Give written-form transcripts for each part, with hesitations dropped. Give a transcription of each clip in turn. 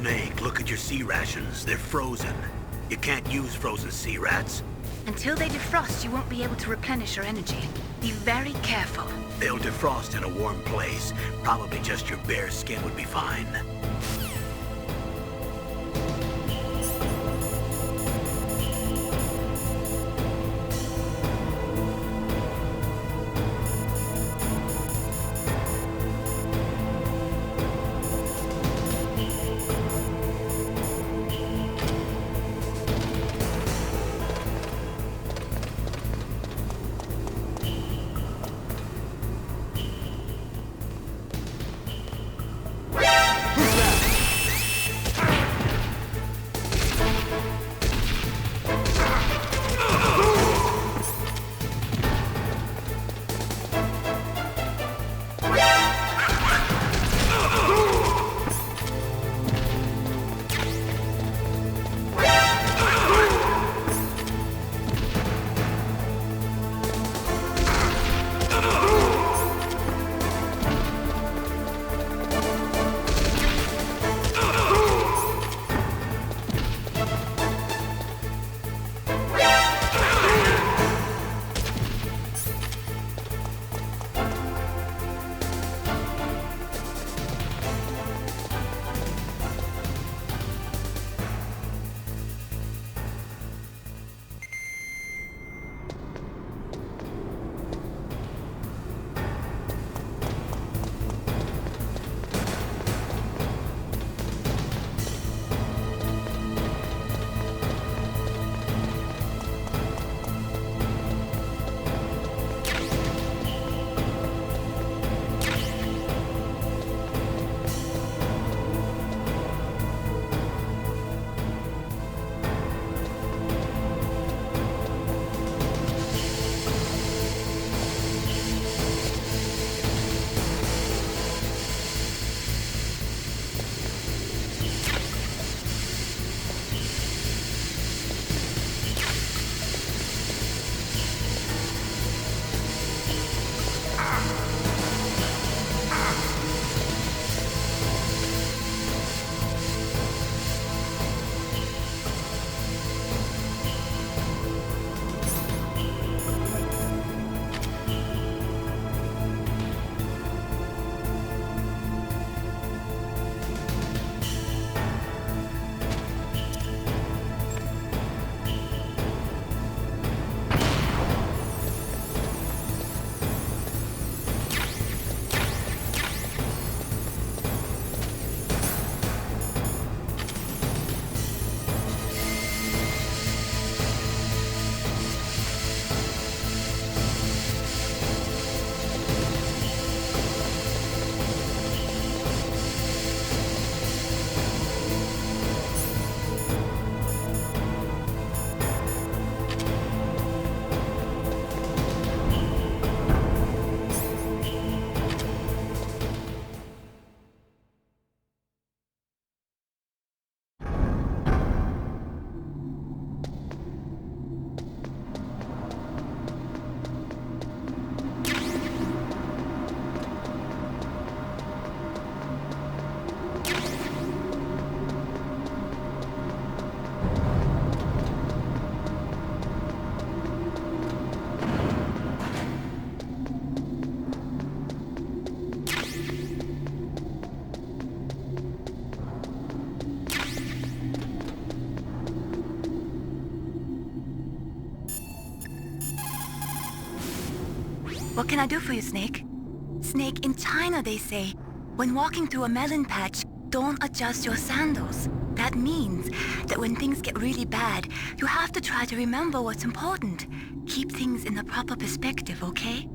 Snake, look at your sea rations. They're frozen. You can't use frozen sea rats. Until they defrost, you won't be able to replenish your energy. Be very careful. They'll defrost in a warm place. Probably just your bare skin would be fine. What can I do for you, Snake? Snake, in China they say, when walking through a melon patch, don't adjust your sandals. That means that when things get really bad, you have to try to remember what's important. Keep things in the proper perspective, okay?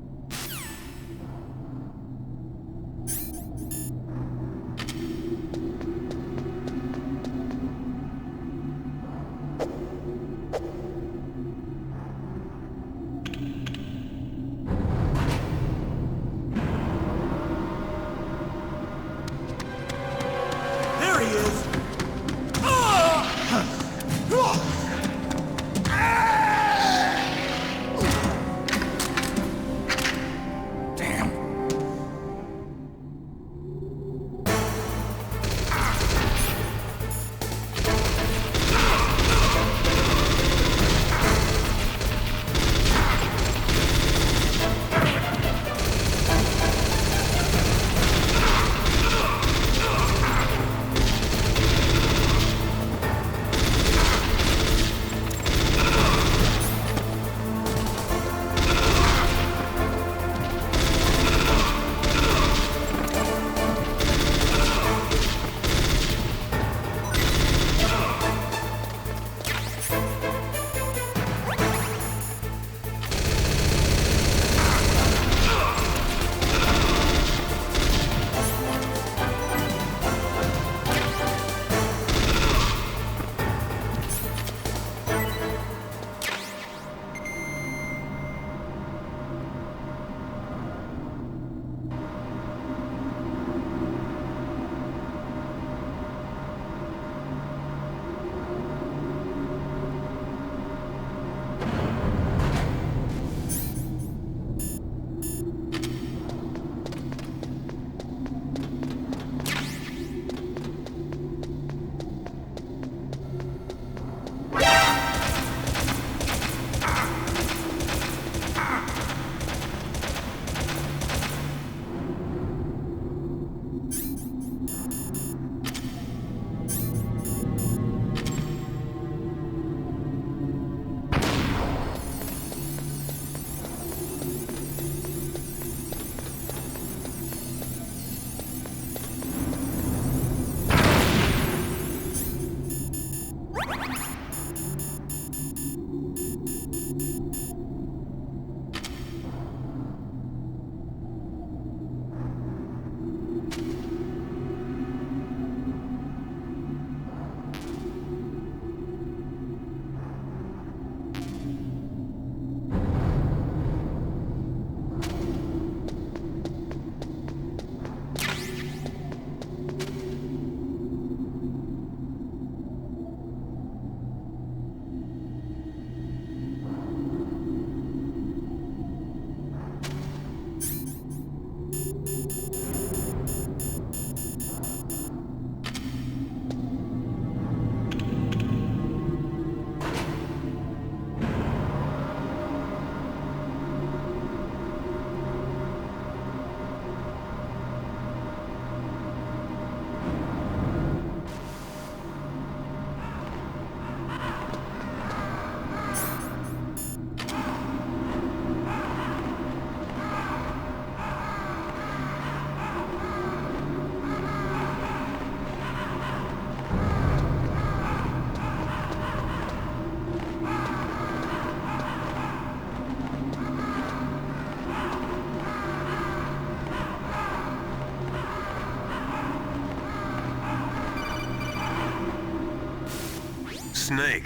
Snake.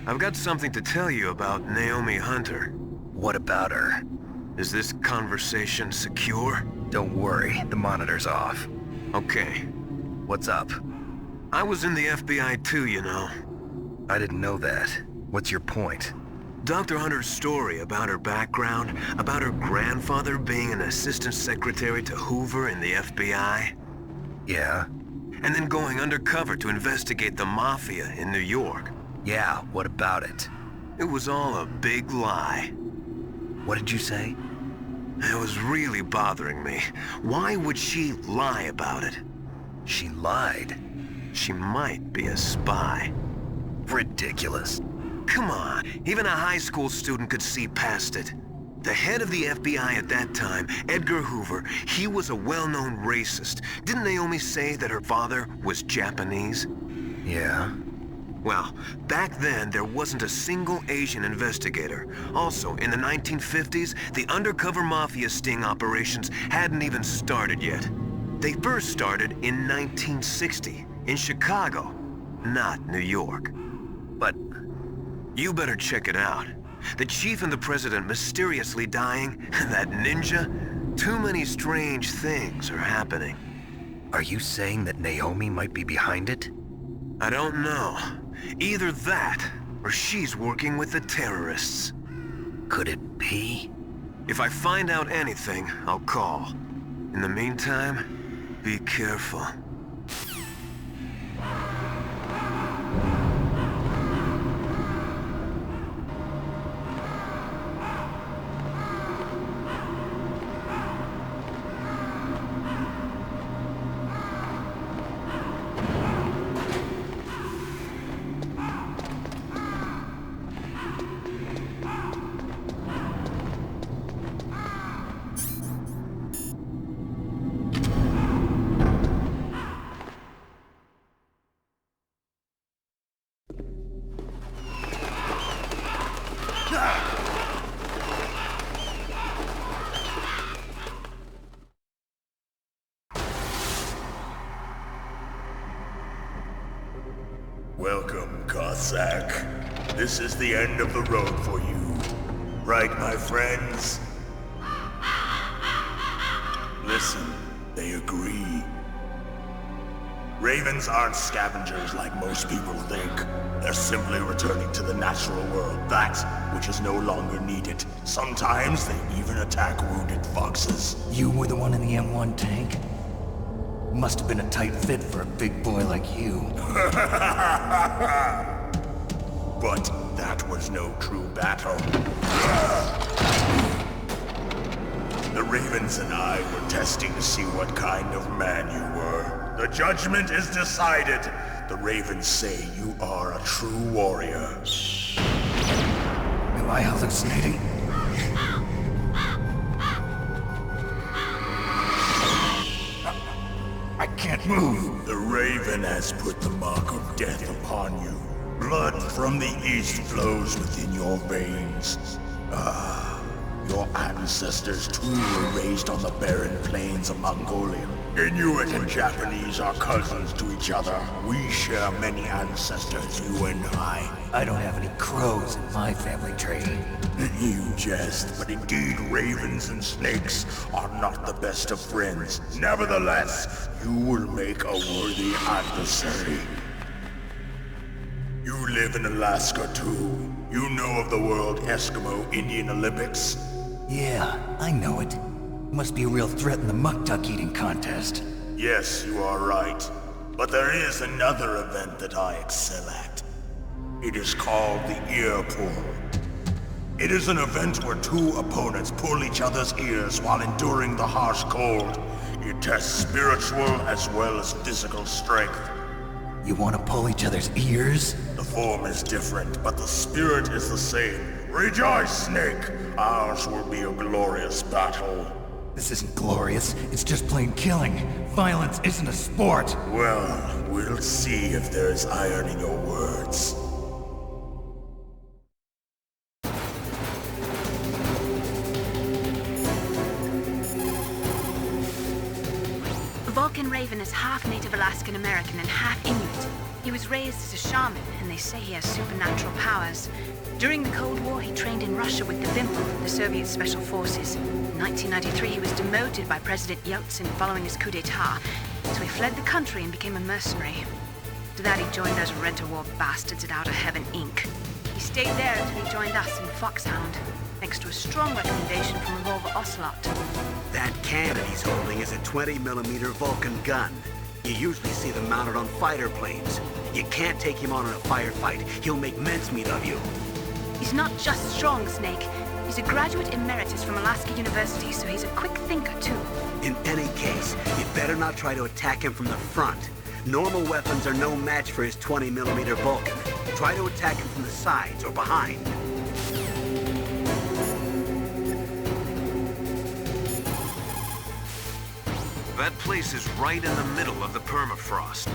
I've got something to tell you about Naomi Hunter. What about her? Is this conversation secure? Don't worry, the monitor's off. Okay. What's up? I was in the FBI too, you know. I didn't know that. What's your point? Dr. Hunter's story about her background, about her grandfather being an assistant secretary to Hoover in the FBI, Yeah? and then going undercover to investigate the Mafia in New York. Yeah, what about it? It was all a big lie. What did you say? It was really bothering me. Why would she lie about it? She lied. She might be a spy. Ridiculous. Come on, even a high school student could see past it. The head of the FBI at that time, Edgar Hoover, he was a well-known racist. Didn't Naomi say that her father was Japanese? Yeah? Well, back then, there wasn't a single Asian investigator. Also, in the 1950s, the undercover mafia sting operations hadn't even started yet. They first started in 1960, in Chicago, not New York. But You better check it out. The chief and the president mysteriously dying, that ninja, too many strange things are happening. are you saying that Naomi might be behind it? I don't know. Either that, or she's working with the terrorists. Could it be? If I find out anything, I'll call. In the meantime, be careful. Welcome, Cossack. This is the end of the road for you. Right, my friends? Listen, they agree. Ravens aren't scavengers like most people think. They're simply returning to the natural world, that which is no longer needed. Sometimes they even attack wounded foxes. You were the one in the M1 tank? Must have been a tight fit for a big boy like you. But that was no true battle. The Ravens and I were testing to see what kind of man you were. The judgment is decided. The Ravens say you are a true warrior. Am I hallucinating? I can't move. The Raven has put the mark of death upon you. Blood from the east flows within your veins. Your ancestors too were raised on the barren plains of Mongolia. Inuit and Japanese are cousins to each other. We share many ancestors, you and I. I don't have any crows in my family tree. You jest, but indeed ravens and snakes are not the best of friends. Nevertheless, you will make a worthy adversary. You live in Alaska too. You know of the World Eskimo Indian Olympics? Yeah, I know it. Must be a real threat in the muck-duck eating contest. Yes, you are right. But there is another event that I excel at. It is called the ear pull. It is an event where two opponents pull each other's ears while enduring the harsh cold. It tests spiritual as well as physical strength. You want to pull each other's ears? The form is different, but the spirit is the same. Rejoice, Snake! Ours will be a glorious battle. This isn't glorious. It's just plain killing. Violence isn't a sport. Well, we'll see if there's iron in your words. Vulcan Raven is half Native Alaskan American and half Inuit. He was raised as a shaman, and they say he has supernatural powers. During the Cold War, he trained in Russia with the Vulcan, the Soviet Special Forces. In 1993, he was demoted by President Yeltsin following his coup d'etat, so he fled the country and became a mercenary. After that, he joined those rent-a-war bastards at Outer Heaven, Inc. He stayed there until he joined us in Foxhound, thanks to a strong recommendation from Revolver Ocelot. That cannon he's holding is a 20mm Vulcan gun. You usually see them mounted on fighter planes. You can't take him on in a firefight. He'll make mincemeat of you. He's not just strong, Snake. He's a graduate emeritus from Alaska University, so he's a quick thinker, too. In any case, you better not try to attack him from the front. Normal weapons are no match for his 20mm Vulcan. Try to attack him from the sides or behind. That place is right in the middle of the permafrost.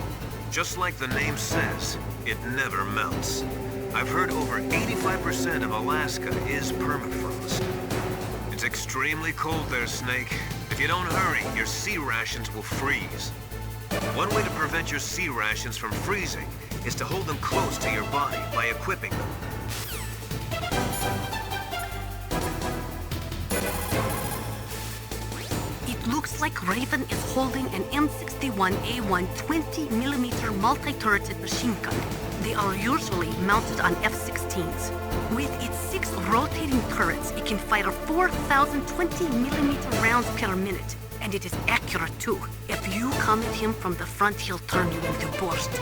Just like the name says, it never melts. I've heard over 85% of Alaska is permafrost. It's extremely cold there, Snake. If you don't hurry, your sea rations will freeze. One way to prevent your sea rations from freezing is to hold them close to your body by equipping them. Looks like Raven is holding an M61A1 20mm multi-turreted machine gun. They are usually mounted on F-16s. With its 6 rotating turrets, it can fire 4,000 20mm rounds per minute. And it is accurate too. If you come at him from the front, he'll turn you into borscht.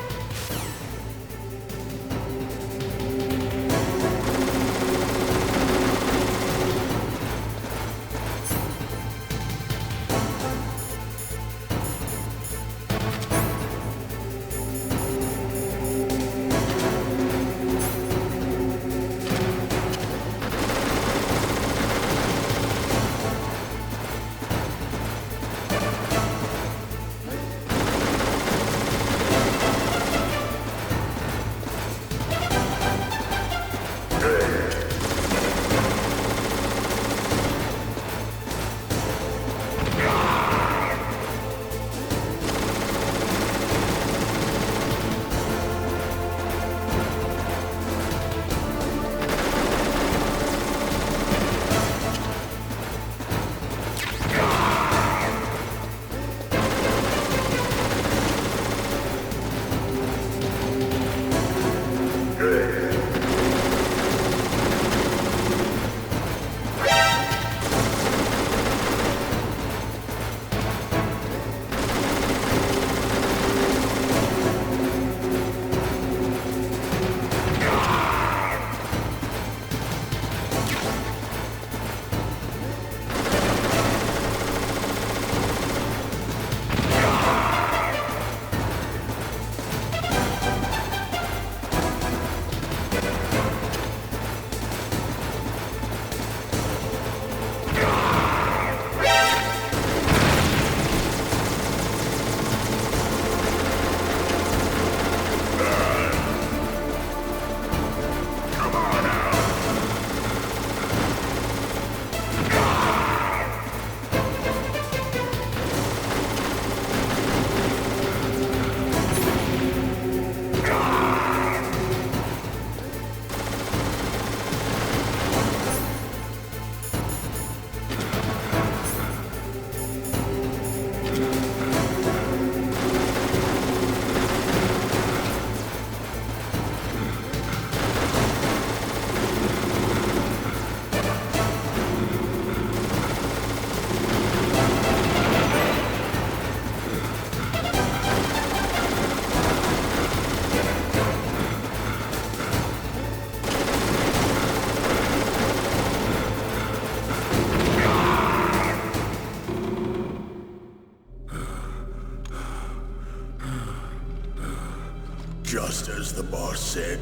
Just as the boss said,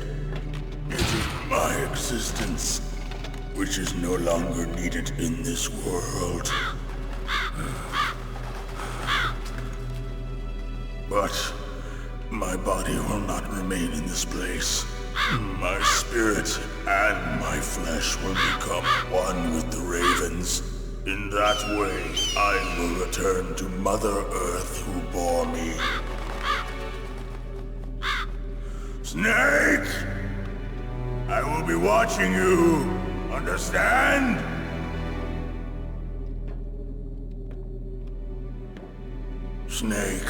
it is my existence which is no longer needed in this world. But my body will not remain in this place. My spirit and my flesh will become one with the ravens. In that way, I will return to Mother Earth who bore me. Snake! I will be watching you. Understand? Snake,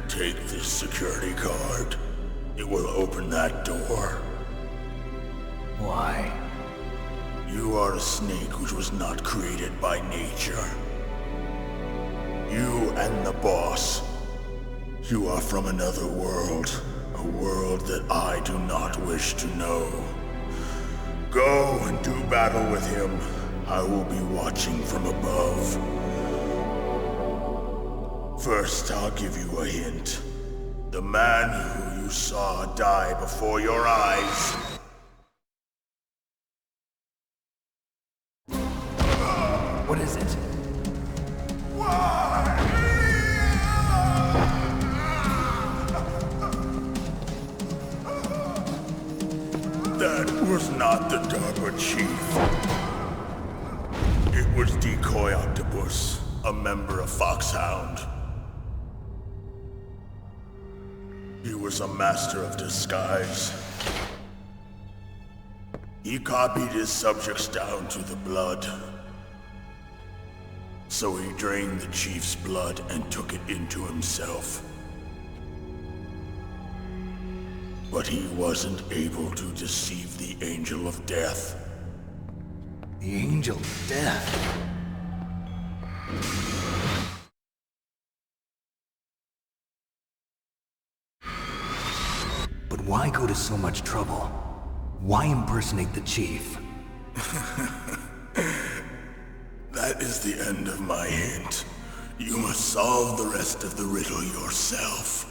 take this security card. It will open that door. Why? You are a snake which was not created by nature. You and the boss. You are from another world. A world that I do not wish to know. Go and do battle with him. I will be watching from above. First, I'll give you a hint. The man who you saw die before your eyes. What is it? That was not the DARPA chief. It was Decoy Octopus, a member of Foxhound. He was a master of disguise. He copied his subjects down to the blood. So he drained the chief's blood and took it into himself. But he wasn't able to deceive the Angel of Death. The Angel of Death. But why go to so much trouble? Why impersonate the chief? That is the end of my hint. You must solve the rest of the riddle yourself.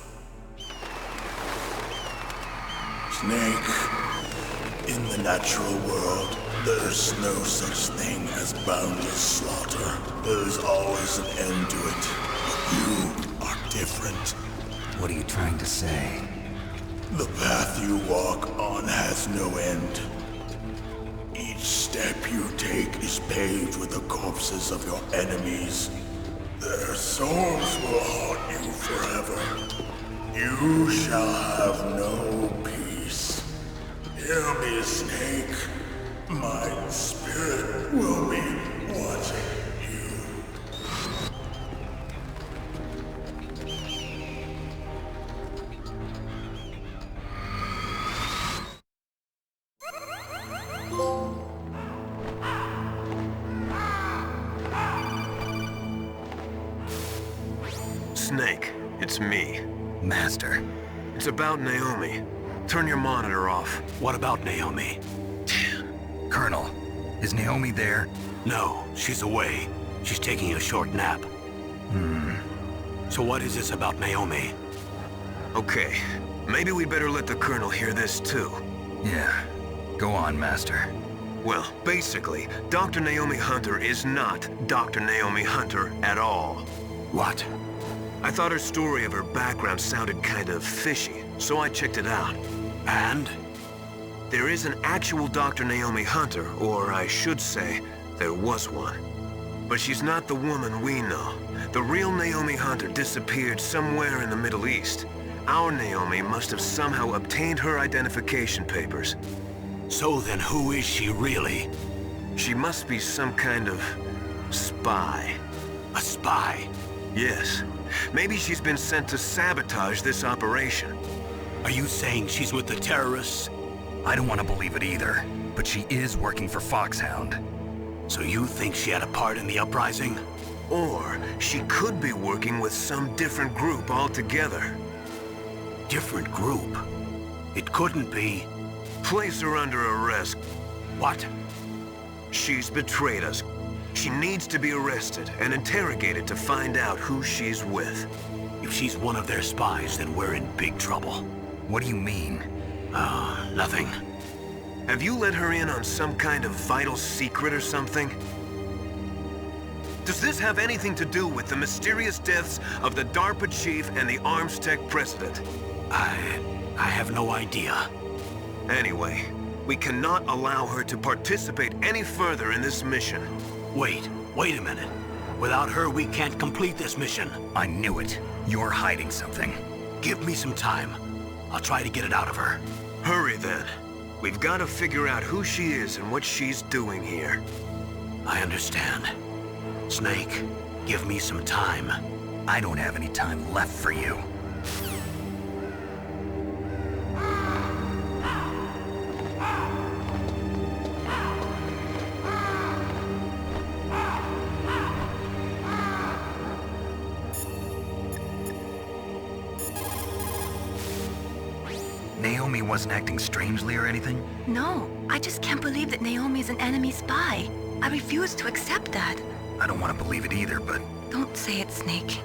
Snake, in the natural world, there's no such thing as boundless slaughter. There's always an end to it. But you are different. What are you trying to say? The path you walk on has no end. Each step you take is paved with the corpses of your enemies. Their souls will haunt you forever. You shall have no peace. Hear me, Snake. My spirit will be watching you. Snake, it's me. Master. It's about Naomi. Turn your monitor off. What about Naomi? Colonel, is Naomi there? No, she's away. She's taking a short nap. So what is this about Naomi? Okay, maybe we'd better let the Colonel hear this too. Yeah. Go on, Master. Well, basically, Dr. Naomi Hunter is not Dr. Naomi Hunter at all. What? I thought her story of her background sounded kind of fishy, so I checked it out. And? There is an actual Dr. Naomi Hunter, or I should say, there was one. But she's not the woman we know. The real Naomi Hunter disappeared somewhere in the Middle East. Our Naomi must have somehow obtained her identification papers. So then who is she really? She must be some kind of spy. A spy? Yes. Maybe she's been sent to sabotage this operation. Are you saying she's with the terrorists? I don't want to believe it either, but she is working for Foxhound. So you think she had a part in the uprising? Or she could be working with some different group altogether. Different group? It couldn't be. Place her under arrest. What? She's betrayed us. She needs to be arrested and interrogated to find out who she's with. If she's one of their spies, then we're in big trouble. What do you mean? Nothing. Have you let her in on some kind of vital secret or something? Does this have anything to do with the mysterious deaths of the DARPA chief and the Arms Tech president? I have no idea. Anyway, we cannot allow her to participate any further in this mission. Wait a minute. Without her, we can't complete this mission. I knew it. You're hiding something. Give me some time. I'll try to get it out of her. Hurry then. We've got to figure out who she is and what she's doing here. I understand. Snake, give me some time. I don't have any time left for you. Naomi wasn't acting strangely or anything? No, I just can't believe that Naomi's an enemy spy. I refuse to accept that. I don't want to believe it either, but Don't say it, Snake.